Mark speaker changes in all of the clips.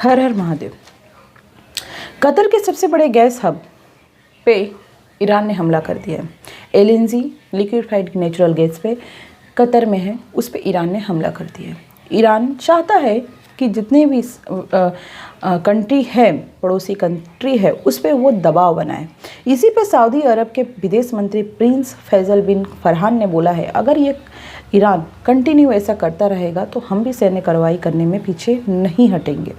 Speaker 1: हर हर Mahadev. Qatar के सबसे बड़े गैस हब पे ईरान ने हमला कर दिया है। एलएनजी लिक्विफाइड नेचुरल गैस पे कतर में है, उस पे ईरान ने हमला कर दिया है। ईरान चाहता है कि जितने भी कंट्री है, पड़ोसी कंट्री है, उस पर वो दबाव बनाए। इसी पे सऊदी अरब के विदेश मंत्री प्रिंस फैसल बिन फरहान ने बोला है, अगर ये ईरान कंटिन्यू ऐसा करता रहेगा तो हम भी सैन्य कार्रवाई करने में पीछे नहीं हटेंगे,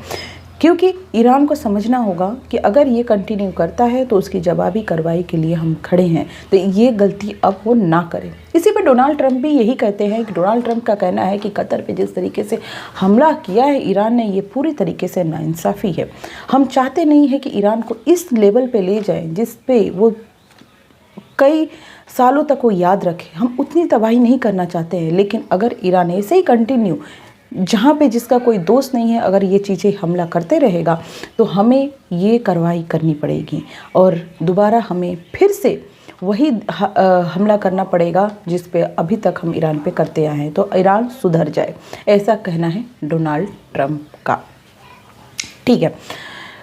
Speaker 1: क्योंकि ईरान को समझना होगा कि अगर ये कंटिन्यू करता है तो उसकी जवाबी कार्रवाई के लिए हम खड़े हैं, तो ये गलती अब वो ना करें। इसी पे डोनाल्ड ट्रंप भी यही कहते हैं कि डोनाल्ड ट्रंप का कहना है कि कतर पे जिस तरीके से हमला किया है ईरान ने, ये पूरी तरीके से नाइंसाफ़ी है। हम चाहते नहीं है कि ईरान को इस लेवल पे ले जाए जिस पे वो कई सालों तक वो याद रखे। हम उतनी तबाही नहीं करना चाहते हैं, लेकिन अगर ईरान ऐसे ही कंटिन्यू, जहाँ पे जिसका कोई दोष नहीं है, अगर ये चीज़ें हमला करते रहेगा तो हमें ये कार्रवाई करनी पड़ेगी और दोबारा हमें फिर से वही हमला करना पड़ेगा जिस पे अभी तक हम ईरान पे करते आए हैं, तो ईरान सुधर जाए, ऐसा कहना है डोनाल्ड ट्रंप का। ठीक है,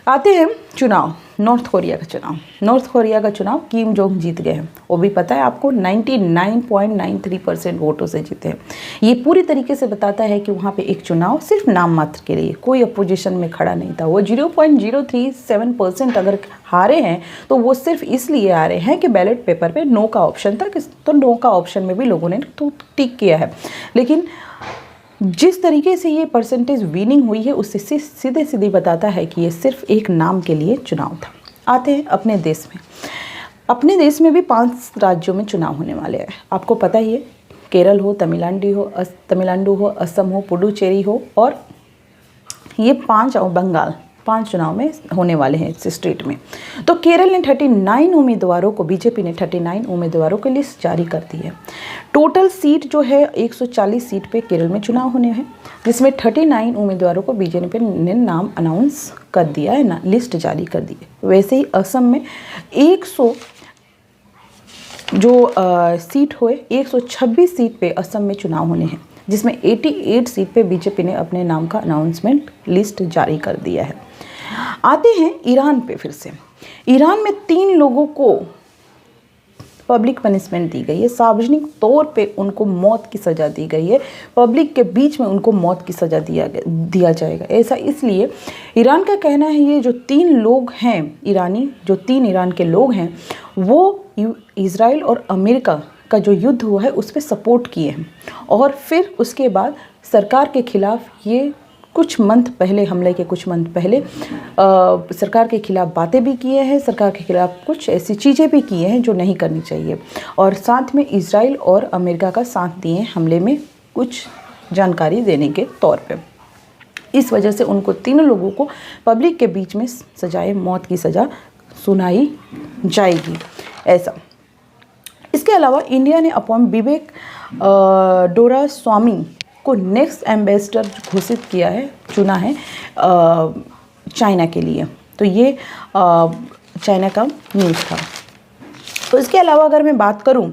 Speaker 1: आते हैं चुनाव, नॉर्थ कोरिया का चुनाव। नॉर्थ कोरिया का चुनाव किम जोंग जीत गए हैं, वो भी पता है आपको 99.93% वोटों से जीते हैं। ये पूरी तरीके से बताता है कि वहाँ पे एक चुनाव सिर्फ नाम मात्र के लिए, कोई अपोजिशन में खड़ा नहीं था। वो 0.037% अगर हारे हैं तो वो सिर्फ इसलिए हारे हैं कि बैलेट पेपर पे नो का ऑप्शन था, तो नो का ऑप्शन में भी लोगों ने तो टिक किया है। लेकिन जिस तरीके से ये परसेंटेज विनिंग हुई है उससे सीधे सीधे बताता है कि ये सिर्फ एक नाम के लिए चुनाव था। आते हैं अपने देश में। अपने देश में भी 5 राज्यों में चुनाव होने वाले हैं, आपको पता ही है। केरल हो, तमिलनाडु हो, असम हो, पुडुचेरी हो, और ये 5 और बंगाल, 5 चुनाव में होने वाले हैं इस स्टेट में। तो केरल ने 39 उम्मीदवारों को, बीजेपी ने 39 उम्मीदवारों की लिस्ट जारी कर दी है। टोटल सीट जो है 140 सीट पे केरल में चुनाव होने हैं, जिसमें 39 उम्मीदवारों को बीजेपी ने नाम अनाउंस कर दिया है, ना लिस्ट जारी कर दी है। वैसे ही असम में 100 जो सीट हुए, 126 सीट पे असम में चुनाव होने हैं, जिसमें 88 सीट पे बीजेपी ने अपने नाम का अनाउंसमेंट लिस्ट जारी कर दिया है। आते हैं ईरान पे फिर से। ईरान में 3 लोगों को पब्लिक पनिशमेंट दी गई है, सार्वजनिक तौर पे उनको मौत की सज़ा दी गई है। पब्लिक के बीच में उनको मौत की सज़ा दिया जाएगा। ऐसा इसलिए ईरान का कहना है, ये जो 3 लोग हैं ईरानी, जो 3 ईरान के लोग हैं, वो इज़राइल और अमेरिका का जो युद्ध हुआ है उस पर सपोर्ट किए हैं, और फिर उसके बाद सरकार के खिलाफ ये कुछ मंथ पहले, हमले के कुछ मंथ पहले सरकार के खिलाफ बातें भी किए हैं, सरकार के खिलाफ कुछ ऐसी चीज़ें भी किए हैं जो नहीं करनी चाहिए, और साथ में इज़राइल और अमेरिका का साथ दिए हमले में कुछ जानकारी देने के तौर पे। इस वजह से उनको 3 लोगों को पब्लिक के बीच में सजाए मौत की सज़ा सुनाई जाएगी, ऐसा। इसके अलावा इंडिया ने अपॉइंट विवेक डोरास्वामी को नेक्स्ट एम्बेसडर घोषित किया है, चुना है चाइना के लिए। तो ये चाइना का न्यूज़ था। तो इसके अलावा अगर मैं बात करूं,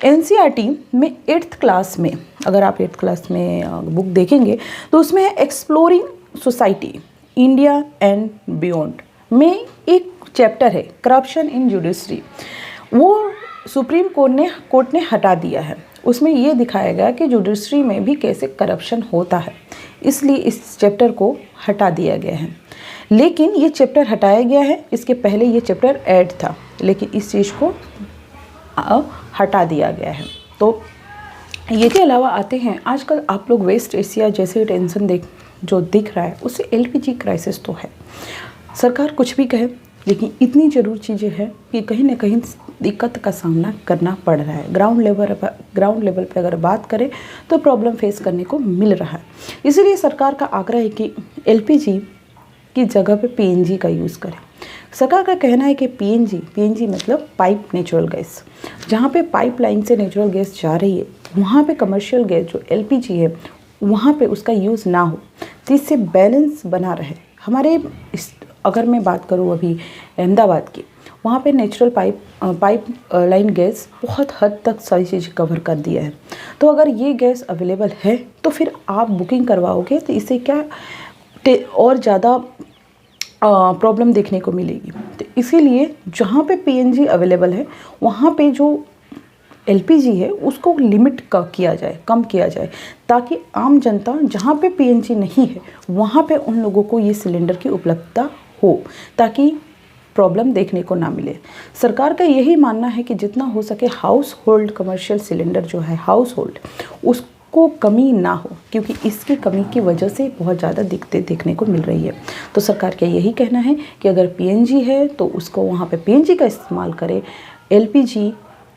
Speaker 1: एनसीईआरटी में 8th क्लास में, अगर आप 8th क्लास में बुक देखेंगे तो उसमें है exploring society India and beyond में एक चैप्टर है करप्शन इन जुडिशरी। वो सुप्रीम कोर्ट ने हटा दिया है। उसमें ये दिखाया गया कि जुडिशरी में भी कैसे करप्शन होता है, इसलिए इस चैप्टर को हटा दिया गया है। लेकिन ये चैप्टर हटाया गया है, इसके पहले ये चैप्टर ऐड था, लेकिन इस चीज़ को हटा दिया गया है। तो ये के अलावा आते हैं, आजकल आप लोग वेस्ट एशिया जैसे टेंशन जो दिख रहा है, उससे एलपीजी क्राइसिस तो है। सरकार कुछ भी कहे, लेकिन इतनी ज़रूर चीज़ें हैं कि कहीं ना कहीं दिक्कत का सामना करना पड़ रहा है। ग्राउंड लेवल पे अगर बात करें तो प्रॉब्लम फेस करने को मिल रहा है। इसीलिए सरकार का आग्रह है कि एलपीजी की जगह पे पीएनजी का यूज़ करें। सरकार का कहना है कि पीएनजी मतलब पाइप नेचुरल गैस, जहाँ पे पाइपलाइन से नेचुरल गैस जा रही है, वहाँ पे कमर्शियल गैस जो एलपीजी है, वहाँ पे उसका यूज़ ना हो, तो इससे बैलेंस बना रहे। हमारे अगर मैं बात करूँ अभी अहमदाबाद की, वहाँ पे नेचुरल पाइप लाइन गैस बहुत हद तक सारी चीज़ें कवर कर दिया है। तो अगर ये गैस अवेलेबल है तो फिर आप बुकिंग करवाओगे तो इससे क्या और ज़्यादा प्रॉब्लम देखने को मिलेगी। तो इसीलिए जहाँ पे पीएनजी अवेलेबल है वहाँ पे जो एलपीजी है उसको लिमिट किया जाए, कम किया जाए, ताकि आम जनता जहाँ पे पीएनजी नहीं है वहाँ पे उन लोगों को ये सिलेंडर की उपलब्धता हो, ताकि प्रॉब्लम देखने को ना मिले। सरकार का यही मानना है कि जितना हो सके हाउस होल्ड कमर्शियल सिलेंडर जो है हाउस होल्ड उसको कमी ना हो, क्योंकि इसकी कमी की वजह से बहुत ज़्यादा दिक्कतें देखने को मिल रही है। तो सरकार का यही कहना है कि अगर पीएनजी है तो उसको वहाँ पे पीएनजी का इस्तेमाल करें, एलपीजी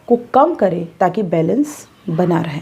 Speaker 1: को कम करें ताकि बैलेंस बना रहे।